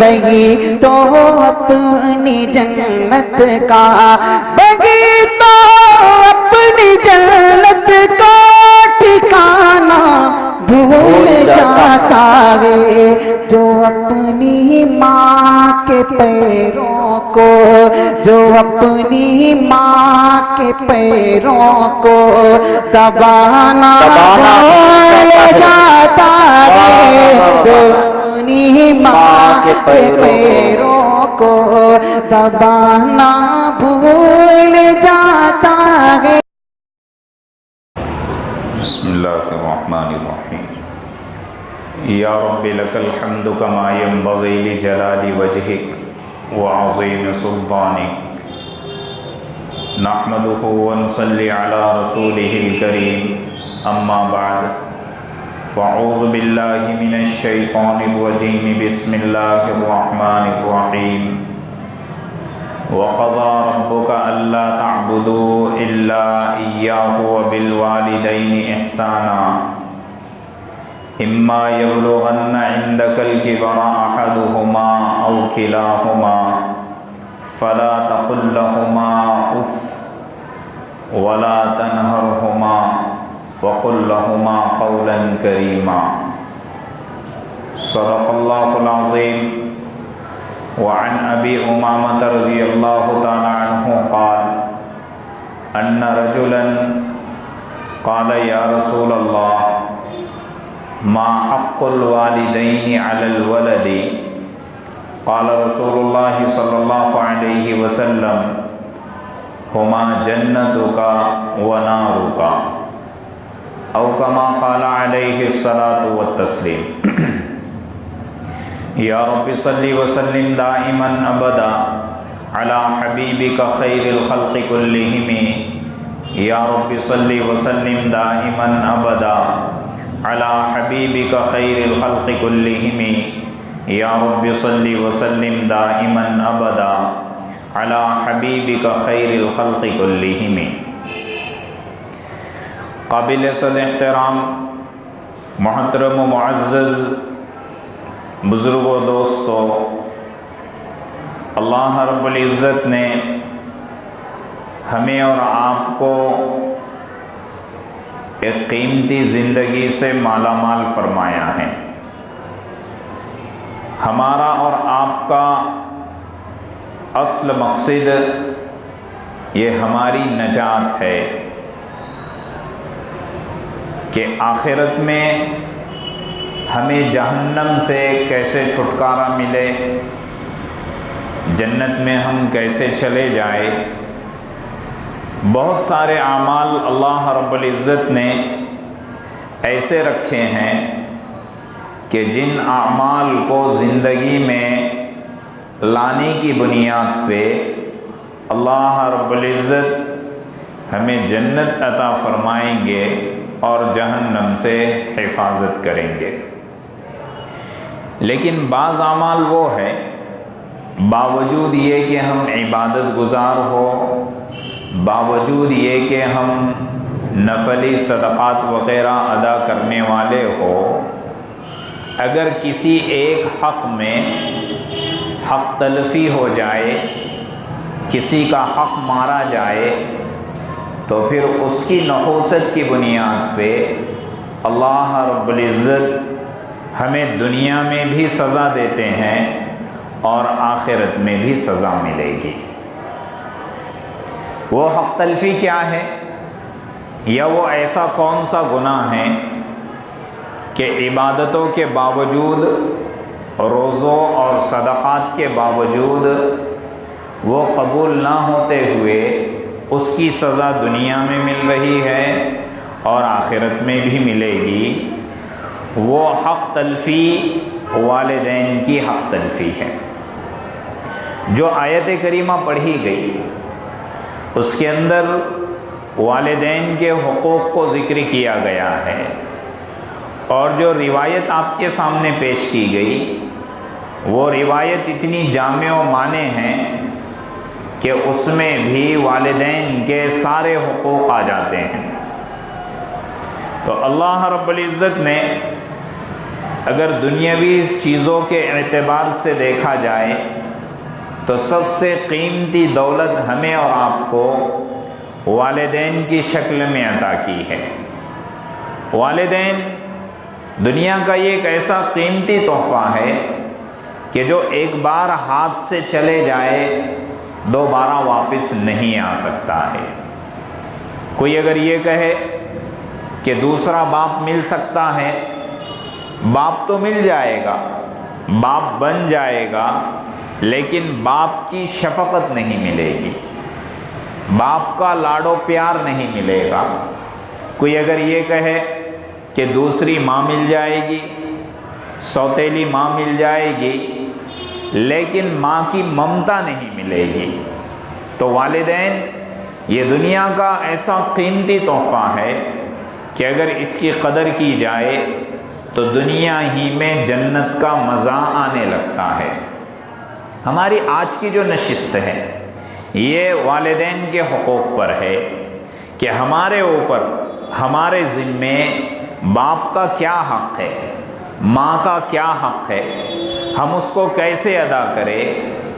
وہی تو اپنی جنت کا، وہی تو اپنی جنت کا ٹھکانہ بھول جاتا ہے جو اپنی ماں کے پیروں کو، جو اپنی ماں کے پیروں کو دبانا بھول جاتا ہے، جو اپنی ماں کے پیروں کو دبانا بھول جاتا ہے۔ بسم اللہ الرحمن الرحیم۔ یا رب لک الحمد کما ینبغی لجلال وجہک وعظیم سلطانک، نحمدہ ونصلی علی رسولہ الکریم، اما بعد فاعوذ باللہ من الشیطان الرجیم، بسم اللہ الرحمن الرحیم۔ وَقَضَى رَبُّكَ أَلَّا تَعْبُدُوا إِلَّا إِيَّاهُ وَبِالْوَالِدَيْنِ إِحْسَانًا إِمَّا يَبْلُغَنَّ عِندَكَ الْكِبَرَ أَحَدُهُمَا أَوْ كِلَاهُمَا فَلَا تَقُل لَّهُمَا أُفٍّ وَلَا تَنْهَرْهُمَا وَقُل لَّهُمَا قَوْلًا كَرِيمًا۔ صدق اللہ العظیم۔ وعن ابی امامۃ رضی اللہ تعالی عنہ قال ان رجلا قال یا رسول اللہ ما حق الوالدین علی الولد؟ قال رسول اللہ صلی اللہ علیہ وسلم ہما جنتک ونارک، او کما قال علیہ الصلاۃ والتسلیم۔ یا رب صلی وسلم دائما ابدا علی حبیبک خیر الخلق کلہم، یا رب صلی وسلم دائما ابدا علی حبیبک خیر الخلق کلہم، یا رب صلی وسلم دائما ابدا علی حبیبک خیر الخلق کلہم۔ قابل صد احترام محترم و معزز بزرگوں، دوستو، اللہ رب العزت نے ہمیں اور آپ کو ایک قیمتی زندگی سے مالا مال فرمایا ہے۔ ہمارا اور آپ کا اصل مقصد یہ ہماری نجات ہے کہ آخرت میں ہمیں جہنم سے کیسے چھٹکارا ملے، جنت میں ہم کیسے چلے جائیں۔ بہت سارے اعمال اللہ رب العزت نے ایسے رکھے ہیں کہ جن اعمال کو زندگی میں لانے کی بنیاد پہ اللہ رب العزت ہمیں جنت عطا فرمائیں گے اور جہنم سے حفاظت کریں گے۔ لیکن بعض اعمال وہ ہے باوجود یہ کہ ہم عبادت گزار ہو، باوجود یہ کہ ہم نفلی صدقات وغیرہ ادا کرنے والے ہو، اگر کسی ایک حق میں حق تلفی ہو جائے، کسی کا حق مارا جائے، تو پھر اس کی نحوست کی بنیاد پہ اللہ رب العزت ہمیں دنیا میں بھی سزا دیتے ہیں اور آخرت میں بھی سزا ملے گی۔ وہ حق تلفی کیا ہے، یا وہ ایسا کون سا گناہ ہے کہ عبادتوں کے باوجود، روزوں اور صدقات کے باوجود وہ قبول نہ ہوتے ہوئے اس کی سزا دنیا میں مل رہی ہے اور آخرت میں بھی ملے گی؟ وہ حق تلفی والدین کی حق تلفی ہے۔ جو آیت کریمہ پڑھی گئی اس کے اندر والدین کے حقوق کو ذکر کیا گیا ہے، اور جو روایت آپ کے سامنے پیش کی گئی وہ روایت اتنی جامع و مانع ہے کہ اس میں بھی والدین کے سارے حقوق آ جاتے ہیں۔ تو اللہ رب العزت نے اگر دنیاوی چیزوں کے اعتبار سے دیکھا جائے تو سب سے قیمتی دولت ہمیں اور آپ کو والدین کی شکل میں عطا کی ہے۔ والدین دنیا کا یہ ایک ایسا قیمتی تحفہ ہے کہ جو ایک بار ہاتھ سے چلے جائے دوبارہ واپس نہیں آ سکتا ہے۔ کوئی اگر یہ کہے کہ دوسرا باپ مل سکتا ہے، باپ تو مل جائے گا، باپ بن جائے گا، لیکن باپ کی شفقت نہیں ملے گی، باپ کا لاڈ و پیار نہیں ملے گا۔ کوئی اگر یہ کہے کہ دوسری ماں مل جائے گی، سوتیلی ماں مل جائے گی، لیکن ماں کی ممتا نہیں ملے گی، تو والدین یہ دنیا کا ایسا قیمتی تحفہ ہے کہ اگر اس کی قدر کی جائے تو دنیا ہی میں جنت کا مزہ آنے لگتا ہے۔ ہماری آج کی جو نشست ہے یہ والدین کے حقوق پر ہے کہ ہمارے اوپر، ہمارے ذمے باپ کا کیا حق ہے، ماں کا کیا حق ہے، ہم اس کو کیسے ادا کریں۔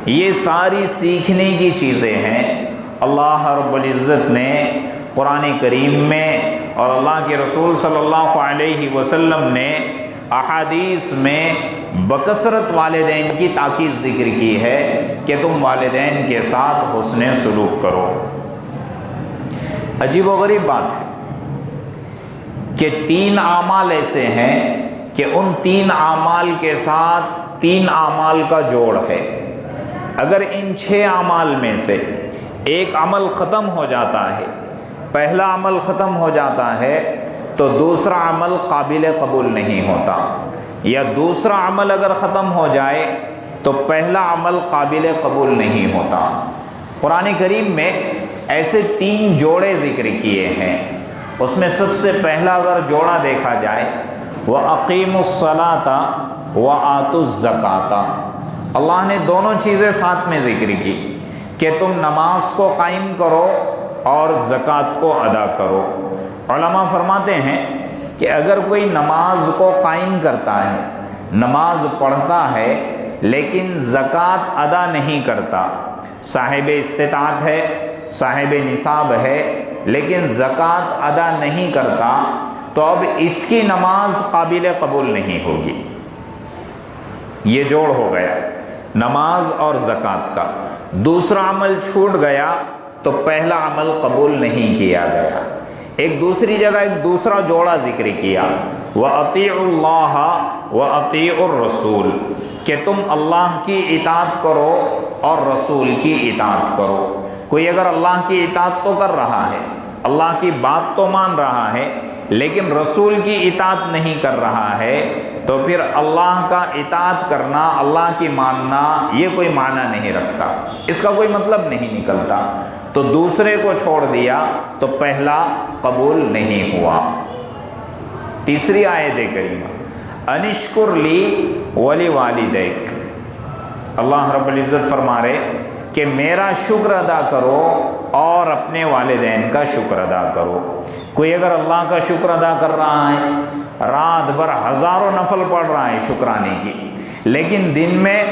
یہ ساری سیکھنے کی چیزیں ہیں۔ اللہ رب العزت نے قرآن کریم میں اور اللہ کے رسول صلی اللہ علیہ وسلم نے احادیث میں بکثرت والدین کی تاکید ذکر کی ہے کہ تم والدین کے ساتھ حسن سلوک کرو۔ عجیب و غریب بات ہے کہ 3 اعمال ایسے ہیں کہ ان 3 اعمال کے ساتھ 3 اعمال کا جوڑ ہے۔ اگر ان 6 اعمال میں سے ایک عمل ختم ہو جاتا ہے، پہلا عمل ختم ہو جاتا ہے تو دوسرا عمل قابل قبول نہیں ہوتا، یا دوسرا عمل اگر ختم ہو جائے تو پہلا عمل قابل قبول نہیں ہوتا۔ قرآن کریم میں ایسے 3 جوڑے ذکر کیے ہیں۔ اس میں سب سے پہلا اگر جوڑا دیکھا جائے وَأَقِيمُوا الصَّلَاةَ وَآتُوا الزَّكَاةَ، اللہ نے دونوں چیزیں ساتھ میں ذکر کی کہ تم نماز کو قائم کرو اور زکوٰۃ کو ادا کرو۔ علماء فرماتے ہیں کہ اگر کوئی نماز کو قائم کرتا ہے، نماز پڑھتا ہے لیکن زکوٰۃ ادا نہیں کرتا، صاحب استطاعت ہے، صاحب نصاب ہے، لیکن زکوٰۃ ادا نہیں کرتا، تو اب اس کی نماز قابل قبول نہیں ہوگی۔ یہ جوڑ ہو گیا نماز اور زکوٰۃ کا۔ دوسرا عمل چھوٹ گیا تو پہلا عمل قبول نہیں کیا گیا۔ ایک دوسری جگہ ایک دوسرا جوڑا ذکر کیا وَأَطِيعُوا اللَّهَ وَأَطِيعُوا الرَّسُولَ، کہ تم اللہ کی اطاعت کرو اور رسول کی اطاعت کرو۔ کوئی اگر اللہ کی اطاعت تو کر رہا ہے، اللہ کی بات تو مان رہا ہے، لیکن رسول کی اطاعت نہیں کر رہا ہے، تو پھر اللہ کا اطاعت کرنا، اللہ کی ماننا، یہ کوئی معنی نہیں رکھتا، اس کا کوئی مطلب نہیں نکلتا۔ تو دوسرے کو چھوڑ دیا تو پہلا قبول نہیں ہوا۔ تیسری آیت کریمہ انشکر لی ولی والدیک، اللہ رب العزت فرما رہے کہ میرا شکر ادا کرو اور اپنے والدین کا شکر ادا کرو۔ کوئی اگر اللہ کا شکر ادا کر رہا ہے، رات بھر ہزاروں نفل پڑھ رہا ہے شکرانے کی، لیکن دن میں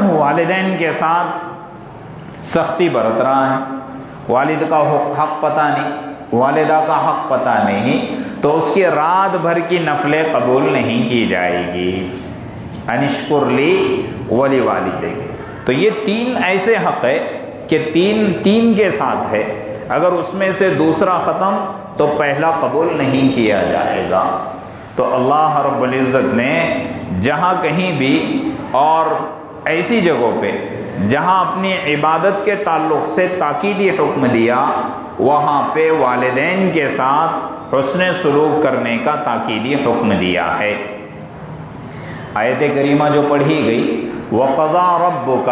والدین کے ساتھ سختی برت رہا ہے، والد کا حق پتہ نہیں، والدہ کا حق پتہ نہیں، تو اس کی رات بھر کی نفلیں قبول نہیں کی جائے گی۔ انشکر لی ولی والدیک، تو یہ 3 ایسے حق ہے کہ تین کے ساتھ ہے، اگر اس میں سے دوسرا ختم تو پہلا قبول نہیں کیا جائے گا۔ تو اللہ رب العزت نے جہاں کہیں بھی اور ایسی جگہوں پہ جہاں اپنی عبادت کے تعلق سے تاکیدی حکم دیا، وہاں پہ والدین کے ساتھ حسن سلوک کرنے کا تاکیدی حکم دیا ہے۔ آیت کریمہ جو پڑھی گئی وَقَضَىٰ رَبُّكَ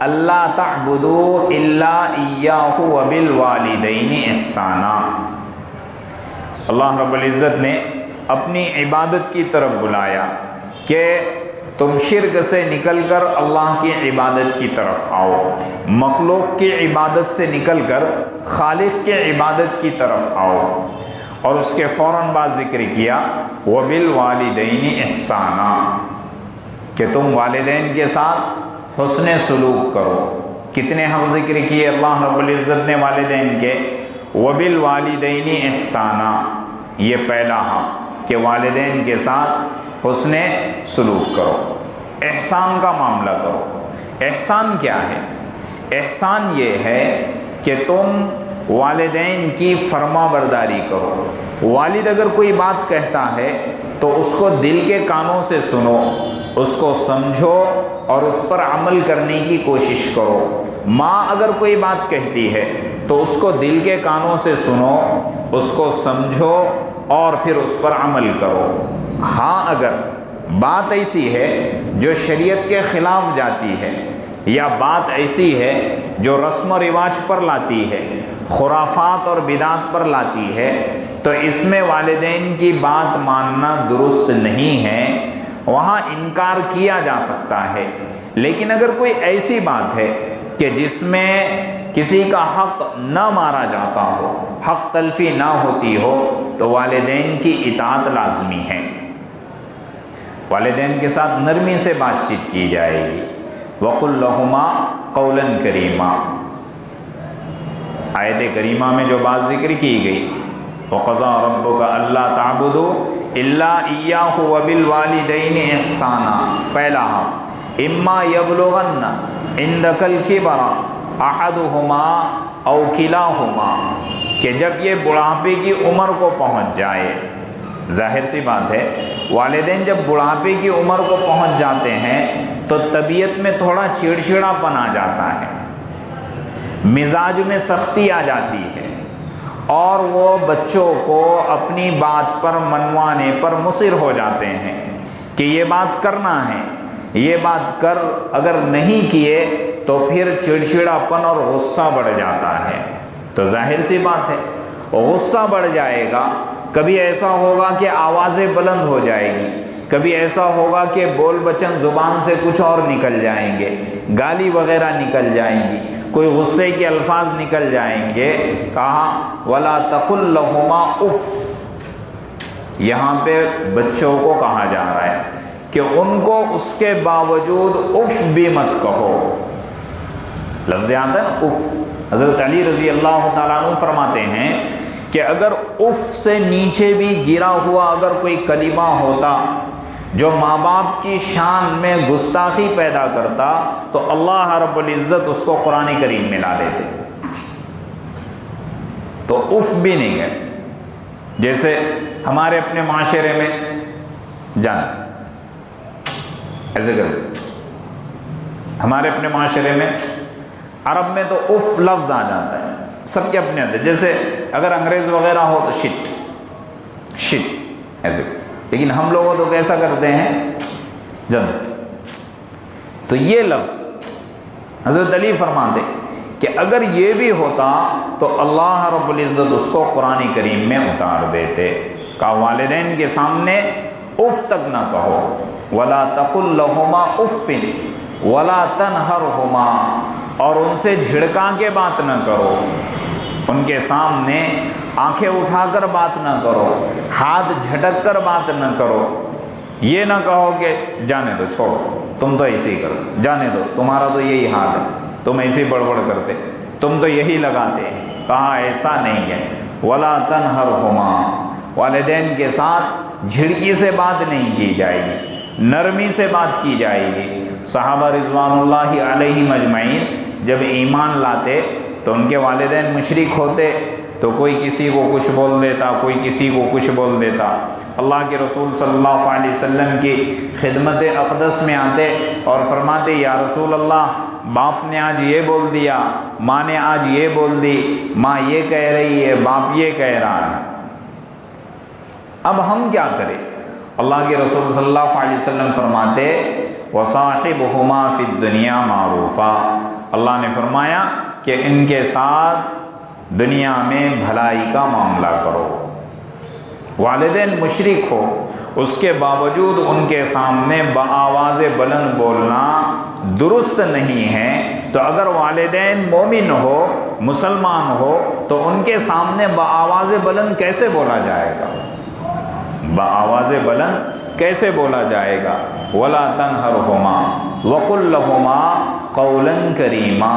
أَلَّا تَعْبُدُوا إِلَّا إِيَّاهُ وَبِالْوَالِدَيْنِ إِحْسَانًا، اللہ رب العزت نے اپنی عبادت کی طرف بلایا کہ تم شرک سے نکل کر اللہ کی عبادت کی طرف آؤ، مخلوق کی عبادت سے نکل کر خالق کی عبادت کی طرف آؤ، اور اس کے فوراً بعد ذکر کیا وَبِالْوَالِدَيْنِ إِحْسَانًا، کہ تم والدین کے ساتھ حسن سلوک کرو۔ کتنے حق ذکر کیے اللہ رب العزت نے والدین کے؟ وَبِالْوَالِدَيْنِ إِحْسَانًا، یہ پہلا حق کہ والدین کے ساتھ حسن سلوک کرو، احسان کا معاملہ کرو۔ احسان کیا ہے؟ احسان یہ ہے کہ تم والدین کی فرما برداری کرو۔ والد اگر کوئی بات کہتا ہے تو اس کو دل کے کانوں سے سنو، اس کو سمجھو اور اس پر عمل کرنے کی کوشش کرو۔ ماں اگر کوئی بات کہتی ہے تو اس کو دل کے کانوں سے سنو، اس کو سمجھو اور پھر اس پر عمل کرو۔ ہاں اگر بات ایسی ہے جو شریعت کے خلاف جاتی ہے، یا بات ایسی ہے جو رسم و رواج پر لاتی ہے، خرافات اور بدعات پر لاتی ہے، تو اس میں والدین کی بات ماننا درست نہیں ہے، وہاں انکار کیا جا سکتا ہے۔ لیکن اگر کوئی ایسی بات ہے کہ جس میں کسی کا حق نہ مارا جاتا ہو، حق تلفی نہ ہوتی ہو، تو والدین کی اطاعت لازمی ہے۔ والدین کے ساتھ نرمی سے بات چیت کی جائے گی۔ وَقُلْ لَهُمَا قَوْلًا كَرِيمًا، آیت کریمہ میں جو بات ذکر کی گئی، وَقَضَىٰ رَبُّكَ أَلَّا تَعْبُدُوا إِلَّا إِيَّاهُ وَبِالْوَالِدَيْنِ إِحْسَانًا، پہلا حق إِمَّا يَبْلُغَنَّ عِندَكَ الْكِبَرَ أَحَدُهُمَا أَوْ كِلَاهُمَا، کہ جب یہ بڑھاپے کی عمر کو پہنچ جائے۔ ظاہر سی بات ہے، والدین جب بڑھاپے کی عمر کو پہنچ جاتے ہیں تو طبیعت میں تھوڑا چڑچڑا پن آ جاتا ہے، مزاج میں سختی آ جاتی ہے، اور وہ بچوں کو اپنی بات پر منوانے پر مصر ہو جاتے ہیں کہ یہ بات کرنا ہے، یہ بات کر، اگر نہیں کیے تو پھر چڑچڑا پن اور غصہ بڑھ جاتا ہے۔ تو ظاہر سی بات ہے، غصہ بڑھ جائے گا، کبھی ایسا ہوگا کہ آوازیں بلند ہو جائے گی، کبھی ایسا ہوگا کہ بول بچن زبان سے کچھ اور نکل جائیں گے، گالی وغیرہ نکل جائیں گی، کوئی غصے کے الفاظ نکل جائیں گے۔ کہا وَلَا تَقُلْ لَهُمَا اُفْ، یہاں پہ بچوں کو کہا جا رہا ہے کہ ان کو اس کے باوجود اف بھی مت کہو۔ لفظ آتا ہے نا اف، حضرت علی رضی اللہ تعالیٰ عنہ فرماتے ہیں کہ اگر اف سے نیچے بھی گرا ہوا اگر کوئی کلمہ ہوتا جو ماں باپ کی شان میں گستاخی پیدا کرتا تو اللہ رب العزت اس کو قرآن کریم میں لا لیتے۔ تو اف بھی نہیں ہے۔ جیسے ہمارے اپنے معاشرے میں جان ایسے کرو، ہمارے اپنے معاشرے میں عرب میں تو اف لفظ آ جاتا ہے، سب کے اپنے ہوتے، جیسے اگر انگریز وغیرہ ہو تو شٹ شٹ ایسے، لیکن ہم لوگوں تو کیسا کرتے ہیں جن۔ تو یہ لفظ حضرت علی فرماتے کہ اگر یہ بھی ہوتا تو اللہ رب العزت اس کو قرآن کریم میں اتار دیتے۔ کہا والدین کے سامنے اف تک نہ کہو، وَلَا تَقُلْ لَهُمَا اُفٍ وَلَا تَنْهَرْهُمَا، اور ان سے جھڑکا کے بات نہ کرو، ان کے سامنے آنکھیں اٹھا کر بات نہ کرو، ہاتھ جھٹک کر بات نہ کرو۔ یہ نہ کہو کہ جانے دو، چھوڑو، تم تو ایسے ہی کرتے، جانے دو، تمہارا تو یہی حال ہے، تم ایسے ہی بڑبڑ کرتے، تم تو یہی لگاتے ہیں۔ کہا ایسا نہیں ہے، وَلَا تَنْهَرْهُمَا، والدین کے ساتھ جھڑکی سے بات نہیں کی جائے گی، نرمی سے بات کی جائے گی۔ صحابہ رضوان اللہ علیہم اجمعین جب ایمان لاتے تو ان کے والدین مشرک ہوتے تو کوئی کسی کو کچھ بول دیتا، کوئی کسی کو کچھ بول دیتا۔ اللہ کے رسول صلی اللہ علیہ وسلم کی خدمت اقدس میں آتے اور فرماتے یا رسول اللہ، باپ نے آج یہ بول دیا، ماں نے آج یہ بول دی، ماں یہ کہہ رہی ہے، باپ یہ کہہ رہا ہے، اب ہم کیا کریں؟ اللہ کے رسول صلی اللہ علیہ وسلم فرماتے وَصَاحِبْهُمَا فِي الدُّنْيَا مَعْرُوفًا، اللہ نے فرمایا کہ ان کے ساتھ دنیا میں بھلائی کا معاملہ کرو۔ والدین مشرک ہو، اس کے باوجود ان کے سامنے بآواز بلند بولنا درست نہیں ہے۔ تو اگر والدین مومن ہو، مسلمان ہو، تو ان کے سامنے بآواز بلند کیسے بولا جائے گا؟ بآواز بلند کیسے بولا جائے گا؟ وَلَا تَنْهَرْهُمَا وَقُلْ لَهُمَا قَوْلًا كَرِيمًا۔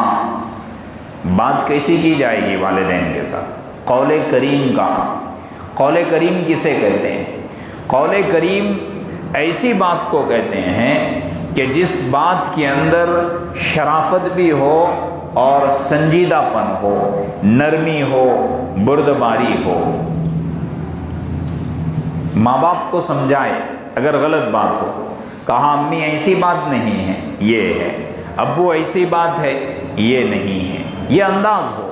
بات کیسی کی جائے گی والدین کے ساتھ؟ قول کریم کا۔ قول کریم کسے کہتے ہیں؟ قول کریم ایسی بات کو کہتے ہیں کہ جس بات کے اندر شرافت بھی ہو اور سنجیدہ پن ہو، نرمی ہو، بردباری ہو۔ ماں باپ کو سمجھائے اگر غلط بات ہو، کہا امی ایسی بات نہیں ہے، یہ ہے، ابو ایسی بات ہے، یہ نہیں ہے، یہ انداز ہو،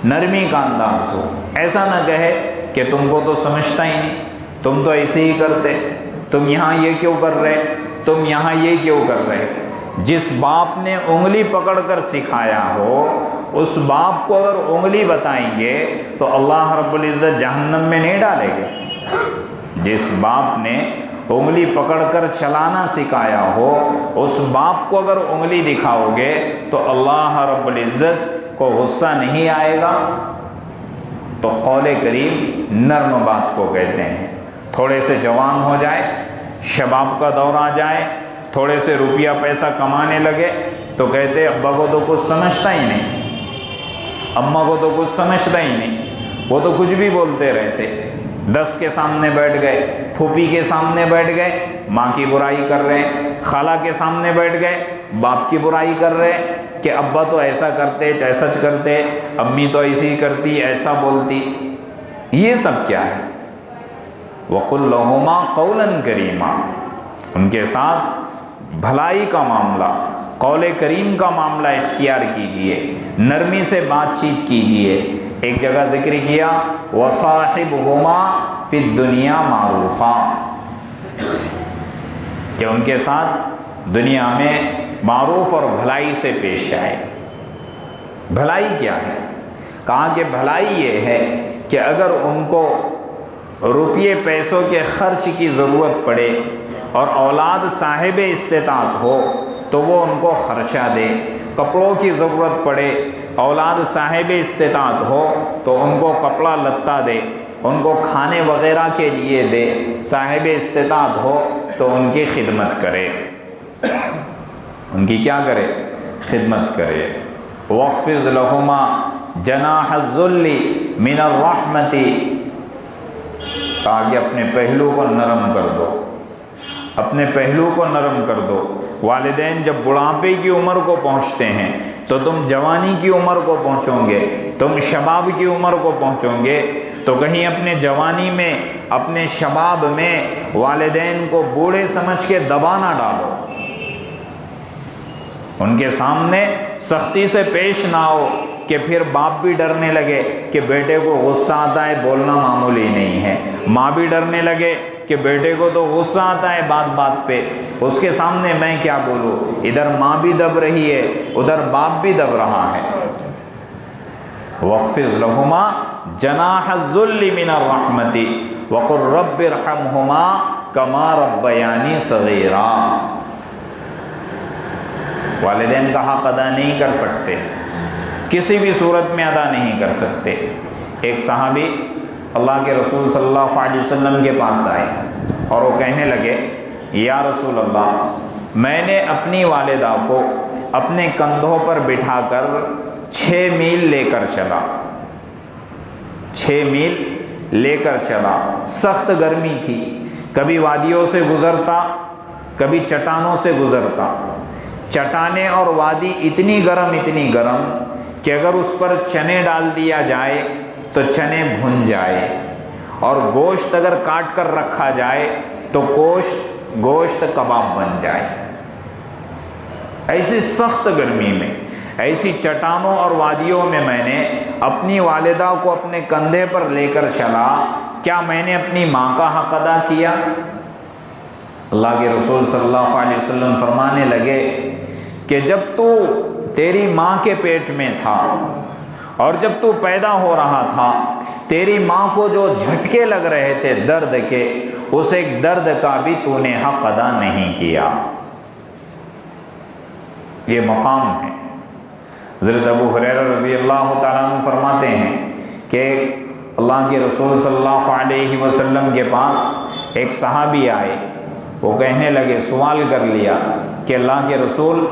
نرمی کا انداز ہو۔ ایسا نہ کہے کہ تم کو تو سمجھتا ہی نہیں، تم تو ایسے ہی کرتے، تم یہاں یہ کیوں کر رہے، تم یہاں یہ کیوں کر رہے۔ جس باپ نے انگلی پکڑ کر سکھایا ہو، اس باپ کو اگر انگلی بتائیں گے تو اللہ رب العزت جہنم میں نہیں ڈالے گے۔ جس باپ نے انگلی پکڑ کر چلانا سکھایا ہو، اس باپ کو اگر انگلی دکھاؤ گے تو اللہ رب العزت کو غصہ نہیں آئے گا۔ تو قول کریم نرم بات کو کہتے ہیں۔ تھوڑے سے جوان ہو جائے، شباب کا دور آ جائے، تھوڑے سے روپیہ پیسہ کمانے لگے تو کہتے ابا کو تو کچھ سمجھتا ہی نہیں، اماں کو تو کچھ سمجھتا ہی نہیں، وہ تو کچھ بھی بولتے رہتے۔ 10 کے سامنے بیٹھ گئے، پھوپھی کے سامنے بیٹھ گئے، ماں کی برائی کر رہے ہیں، خالہ کے سامنے بیٹھ گئے، باپ کی برائی کر رہے ہیں کہ ابا تو ایسا کرتے، ایسا کرتے، امی تو ایسی کرتی، ایسا بولتی۔ یہ سب کیا ہے؟ وَقُلْ لَهُمَا قَوْلًا كَرِيمًا۔ ان کے ساتھ بھلائی کا معاملہ، قول کریم کا معاملہ اختیار کیجئے، نرمی سے بات چیت کیجئے۔ ایک جگہ ذکر کیا وَصَاحِبْهُمَا فِي الدُّنْيَا مَعْرُوفًا، کہ ان کے ساتھ دنیا میں معروف اور بھلائی سے پیش آئے۔ بھلائی کیا ہے؟ کہا کہ بھلائی یہ ہے کہ اگر ان کو روپیے پیسوں کے خرچ کی ضرورت پڑے اور اولاد صاحب استطاعت ہو تو وہ ان کو خرچہ دے، کپڑوں کی ضرورت پڑے، اولاد صاحب استطاعت ہو تو ان کو کپڑا لتا دے، ان کو کھانے وغیرہ کے لیے دے، صاحب استطاعت ہو تو ان کی خدمت کرے۔ ان کی کیا کرے؟ خدمت کرے۔ وَاخْفِضْ لَهُمَا جَنَاحَ الذُّلِّ مِنَ الرَّحْمَةِ، کہا کہ اپنے پہلو کو نرم کر دو، اپنے پہلو کو نرم کر دو۔ والدین جب بڑھاپے کی عمر کو پہنچتے ہیں تو تم جوانی کی عمر کو پہنچو گے، تم شباب کی عمر کو پہنچو گے، تو کہیں اپنے جوانی میں، اپنے شباب میں والدین کو بوڑھے سمجھ کے دبا نہ ڈالو، ان کے سامنے سختی سے پیش نہ ہو کہ پھر باپ بھی ڈرنے لگے کہ بیٹے کو غصہ آتا ہے، بولنا معمولی نہیں ہے، ماں بھی ڈرنے لگے کہ بیٹے کو تو غصہ آتا ہے بات بات پہ، اس کے سامنے میں کیا بولوں، ادھر ماں بھی دب رہی ہے، ادھر باپ بھی دب رہا ہے۔ وَاخْفِضْ لَهُمَا جَنَاحَ الذُّلِّ مِنَ الرَّحْمَةِ وَقُلْ رَبِّ ارْحَمْهُمَا كَمَا رَبَّيَانِي صَغِيرًا۔ والدین کا حق ادا نہیں کر سکتے، کسی بھی صورت میں ادا نہیں کر سکتے۔ ایک صحابی اللہ کے رسول صلی اللہ علیہ وسلم کے پاس آئے اور وہ کہنے لگے یا رسول اللہ، میں نے اپنی والدہ کو اپنے کندھوں پر بٹھا کر 6 میل لے کر چلا، 6 میل لے کر چلا، سخت گرمی تھی، کبھی وادیوں سے گزرتا، کبھی چٹانوں سے گزرتا، چٹانیں اور وادی اتنی گرم کہ اگر اس پر چنے ڈال دیا جائے تو چنے بھن جائے، اور گوشت اگر کاٹ کر رکھا جائے تو گوشت کباب بن جائے۔ ایسی سخت گرمی میں، ایسی چٹانوں اور وادیوں میں میں نے اپنی والدہ کو اپنے کندھے پر لے کر چلا، کیا میں نے اپنی ماں کا حق ادا کیا؟ اللہ کے رسول صلی اللہ علیہ وسلم فرمانے لگے کہ جب تو تیری ماں کے پیٹ میں تھا اور جب تو پیدا ہو رہا تھا، تیری ماں کو جو جھٹکے لگ رہے تھے درد کے، اس ایک درد کا بھی تو نے حق ادا نہیں کیا۔ یہ مقام ہے۔ حضرت ابو ہریرہ رضی اللہ تعالیٰ عنہ فرماتے ہیں کہ اللہ کے رسول صلی اللہ علیہ وسلم کے پاس ایک صحابی آئے، وہ کہنے لگے، سوال کر لیا کہ اللہ کے رسول،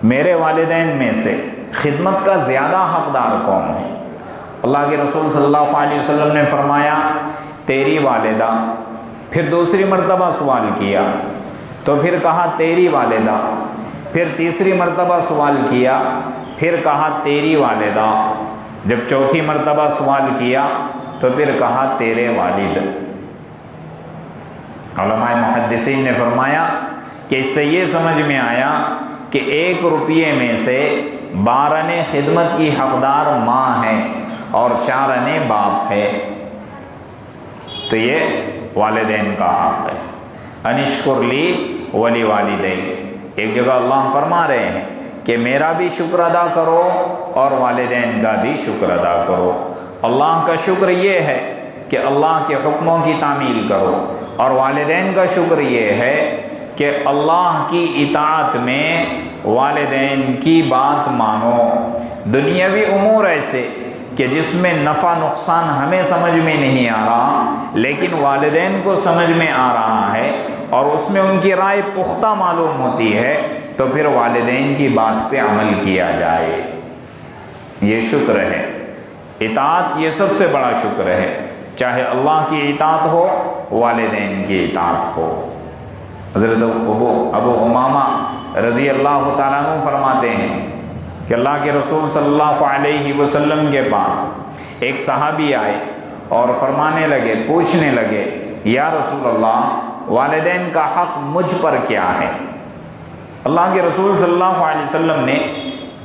میرے والدین میں سے خدمت کا زیادہ حقدار کون ہے؟ اللہ کے رسول صلی اللہ علیہ وسلم نے فرمایا تیری والدہ۔ پھر دوسری مرتبہ سوال کیا تو پھر کہا تیری والدہ، پھر تیسری مرتبہ سوال کیا، پھر کہا تیری والدہ، جب چوتھی مرتبہ سوال کیا تو پھر کہا تیرے والد۔ علماء محدثین نے فرمایا کہ اس سے یہ سمجھ میں آیا کہ 1 روپیے میں سے 12 آنے خدمت کی حقدار ماں ہے اور 4 آنے باپ ہے، تو یہ والدین کا حق ہے۔ انشکر لی ولی والدیک، ایک جگہ اللہ فرما رہے ہیں کہ میرا بھی شکر ادا کرو اور والدین کا بھی شکر ادا کرو۔ اللہ کا شکر یہ ہے کہ اللہ کے حکموں کی تعمیل کرو، اور والدین کا شکر یہ ہے کہ اللہ کی اطاعت میں والدین کی بات مانو۔ دنیاوی امور ایسے کہ جس میں نفع نقصان ہمیں سمجھ میں نہیں آ رہا لیکن والدین کو سمجھ میں آ رہا ہے اور اس میں ان کی رائے پختہ معلوم ہوتی ہے، تو پھر والدین کی بات پہ عمل کیا جائے، یہ شکر ہے۔ اطاعت یہ سب سے بڑا شکر ہے، چاہے اللہ کی اطاعت ہو، والدین کی اطاعت ہو۔ حضرت ابو امامہ رضی اللہ تعالیٰ عنہ فرماتے ہیں کہ اللہ کے رسول صلی اللہ علیہ وسلم کے پاس ایک صحابی آئے اور فرمانے لگے، پوچھنے لگے، یا رسول اللہ، والدین کا حق مجھ پر کیا ہے؟ اللہ کے رسول صلی اللہ علیہ وسلم نے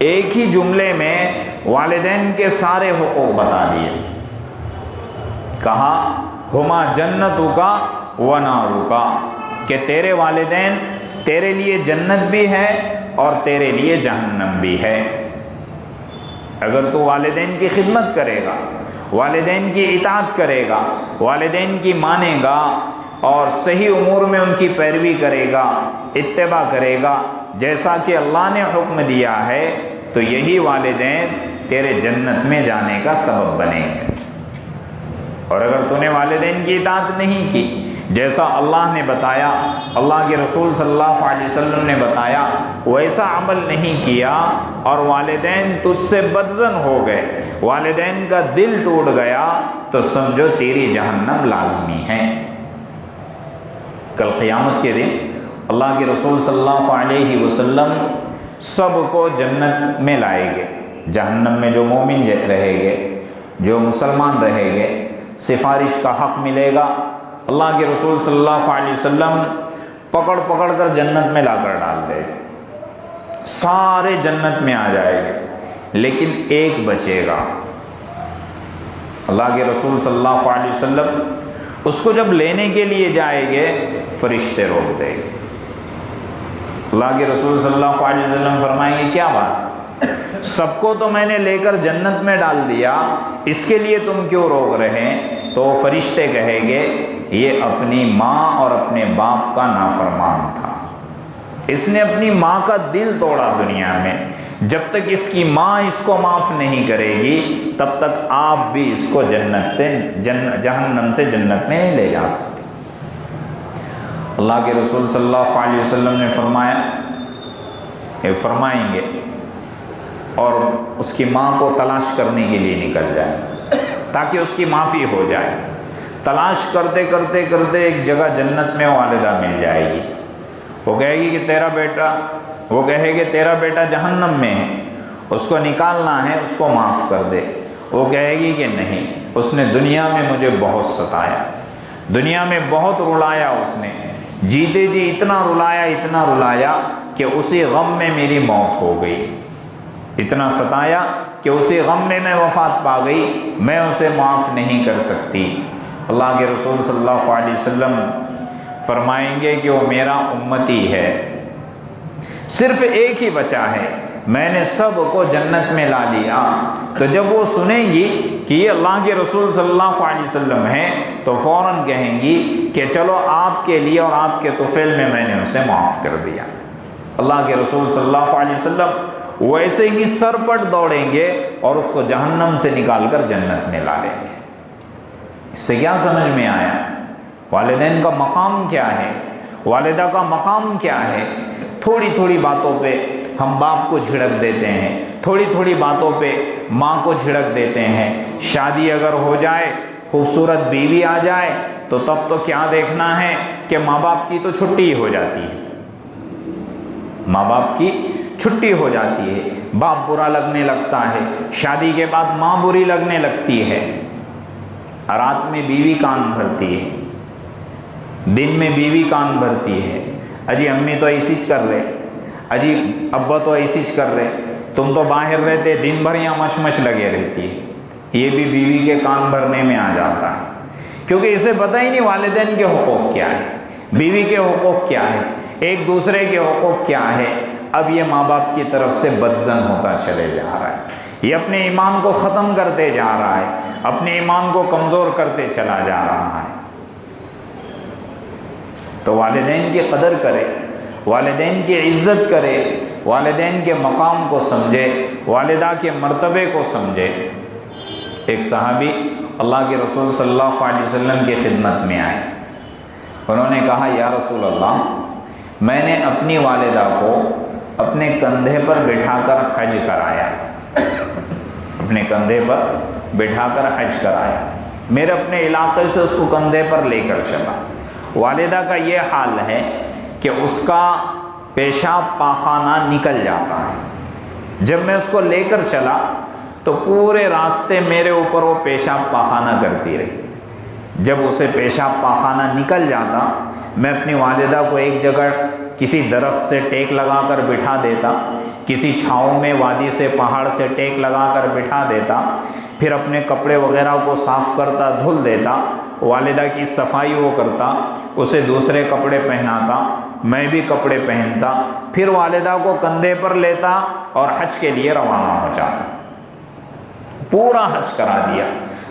ایک ہی جملے میں والدین کے سارے حقوق بتا دیے، کہا ہما جنتک و نارک، کہ تیرے والدین تیرے لیے جنت بھی ہے اور تیرے لیے جہنم بھی ہے۔ اگر تو والدین کی خدمت کرے گا، والدین کی اطاعت کرے گا، والدین کی مانے گا اور صحیح امور میں ان کی پیروی کرے گا، اتباع کرے گا جیسا کہ اللہ نے حکم دیا ہے، تو یہی والدین تیرے جنت میں جانے کا سبب بنیں گے۔ اور اگر تو نے والدین کی اطاعت نہیں کی، جیسا اللہ نے بتایا، اللہ کے رسول صلی اللہ علیہ وسلم نے بتایا، ویسا عمل نہیں کیا اور والدین تجھ سے بدظن ہو گئے، والدین کا دل ٹوٹ گیا، تو سمجھو تیری جہنم لازمی ہے۔ کل قیامت کے دن اللہ کے رسول صلی اللہ علیہ وسلم سب کو جنت میں لائیں گے، جہنم میں جو مومن رہیں گے، جو مسلمان رہیں گے، سفارش کا حق ملے گا۔ اللہ کے رسول صلی اللہ علیہ وسلم پکڑ پکڑ کر جنت میں لا کر ڈال دے گے، سارے جنت میں آ جائے گے، لیکن ایک بچے گا۔ اللہ کے رسول صلی اللہ علیہ وسلم اس کو جب لینے کے لیے جائیں گے، فرشتے روک دیں گے۔ اللہ کے رسول صلی اللہ علیہ وسلم فرمائیں گے، کیا بات، سب کو تو میں نے لے کر جنت میں ڈال دیا، اس کے لیے تم کیوں روک رہے ہیں؟ تو فرشتے کہیں گے، یہ اپنی ماں اور اپنے باپ کا نافرمان تھا، اس نے اپنی ماں کا دل توڑا دنیا میں، جب تک اس کی ماں اس کو معاف نہیں کرے گی تب تک آپ بھی اس کو جنت سے جہنم سے جنت میں نہیں لے جا سکتے۔ اللہ کے رسول صلی اللہ علیہ وسلم نے فرمایا کہ فرمائیں گے اور اس کی ماں کو تلاش کرنے کے لیے نکل جائے تاکہ اس کی معافی ہو جائے۔ تلاش کرتے کرتے کرتے ایک جگہ جنت میں والدہ مل جائے گی، وہ کہے گی کہ تیرا بیٹا، وہ کہے گی تیرا بیٹا جہنم میں ہے، اس کو نکالنا ہے، اس کو معاف کر دے۔ وہ کہے گی کہ نہیں، اس نے دنیا میں مجھے بہت ستایا، دنیا میں بہت رلایا، اس نے جیتے جی اتنا رلایا کہ اسی غم میں میری موت ہو گئی، اتنا ستایا کہ اسی غم میں وفات پا گئی، میں اسے معاف نہیں کر سکتی۔ اللہ کے رسول صلی اللہ علیہ وسلم فرمائیں گے کہ وہ میرا امتی ہے، صرف ایک ہی بچا ہے، میں نے سب کو جنت میں لا لیا۔ تو جب وہ سنیں گی کہ یہ اللہ کے رسول صلی اللہ علیہ وسلم ہیں تو فوراً کہیں گی کہ چلو آپ کے لیے اور آپ کے طفیل میں نے اسے معاف کر دیا۔ اللہ کے رسول صلی اللہ علیہ وسلم ویسے ہی سرپٹ دوڑیں گے اور اس کو جہنم سے نکال کر جنت میں لا لیں گے۔ اس سے کیا سمجھ میں آیا؟ والدین کا مقام کیا ہے، والدہ کا مقام کیا ہے۔ تھوڑی تھوڑی باتوں پہ ہم باپ کو جھڑک دیتے ہیں، تھوڑی تھوڑی باتوں پہ ماں کو جھڑک دیتے ہیں۔ شادی اگر ہو جائے، خوبصورت بیوی آ جائے تو تب تو کیا دیکھنا ہے کہ ماں باپ کی تو چھٹی ہو جاتی ہے، ماں باپ کی چھٹی ہو جاتی ہے، باپ برا لگنے لگتا ہے، شادی کے بعد ماں بری لگنے لگتی ہے، رات میں بیوی کان بھرتی ہے، دن میں بیوی کان بھرتی ہے، اجی امی تو ایسی کر رہے، اجی ابا تو ایسی کر رہے، تم تو باہر رہتے دن بھر یہاں مچ مچ لگے رہتی ہے۔ یہ بھی بیوی کے کان بھرنے میں آ جاتا ہے، کیونکہ اسے پتہ ہی نہیں والدین کے حقوق کیا ہے، بیوی کے حقوق کیا ہے، ایک دوسرے کے حقوق کیا ہے۔ اب یہ ماں باپ کی طرف سے بدزن ہوتا چلے جا رہا ہے، یہ اپنے ایمان کو ختم کرتے جا رہا ہے، اپنے ایمان کو کمزور کرتے چلا جا رہا ہے۔ تو والدین کی قدر کرے، والدین کی عزت کرے، والدین کے مقام کو سمجھے، والدہ کے مرتبے کو سمجھے۔ ایک صحابی اللہ کے رسول صلی اللہ علیہ وسلم کی خدمت میں آئے، انہوں نے کہا یا رسول اللہ، میں نے اپنی والدہ کو اپنے کندھے پر بٹھا کر حج کرایا، اپنے کندھے پر بٹھا کر حج کرایا، میرے اپنے علاقے سے اس کو کندھے پر لے کر چلا۔ والدہ کا یہ حال ہے کہ اس کا پیشاب پاخانہ نکل جاتا ہے، جب میں اس کو لے کر چلا تو پورے راستے میرے اوپر وہ پیشاب پاخانہ کرتی رہی۔ جب اسے پیشاب پاخانہ نکل جاتا، میں اپنی والدہ کو ایک جگہ کسی درخت سے ٹیک لگا کر بٹھا دیتا، کسی چھاؤں میں وادی سے پہاڑ سے ٹیک لگا کر بٹھا دیتا، پھر اپنے کپڑے وغیرہ کو صاف کرتا، دھل دیتا، والدہ کی صفائی وہ کرتا، اسے دوسرے کپڑے پہناتا، میں بھی کپڑے پہنتا، پھر والدہ کو کندھے پر لیتا اور حج کے لیے روانہ ہو جاتا۔ پورا حج کرا دیا،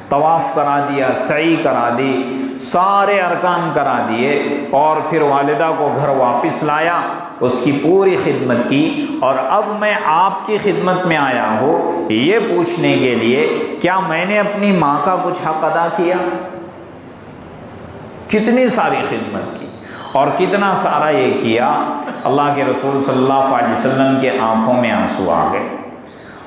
طواف کرا دیا، سعی کرا دی، سارے ارکان کرا دیے، اور پھر والدہ کو گھر واپس لایا، اس کی پوری خدمت کی۔ اور اب میں آپ کی خدمت میں آیا ہوں یہ پوچھنے کے لیے کیا میں نے اپنی ماں کا کچھ حق ادا کیا؟ کتنی ساری خدمت کی اور کتنا سارا یہ کیا۔ اللہ کے رسول صلی اللہ علیہ وسلم کے آنکھوں میں آنسو آ گئے،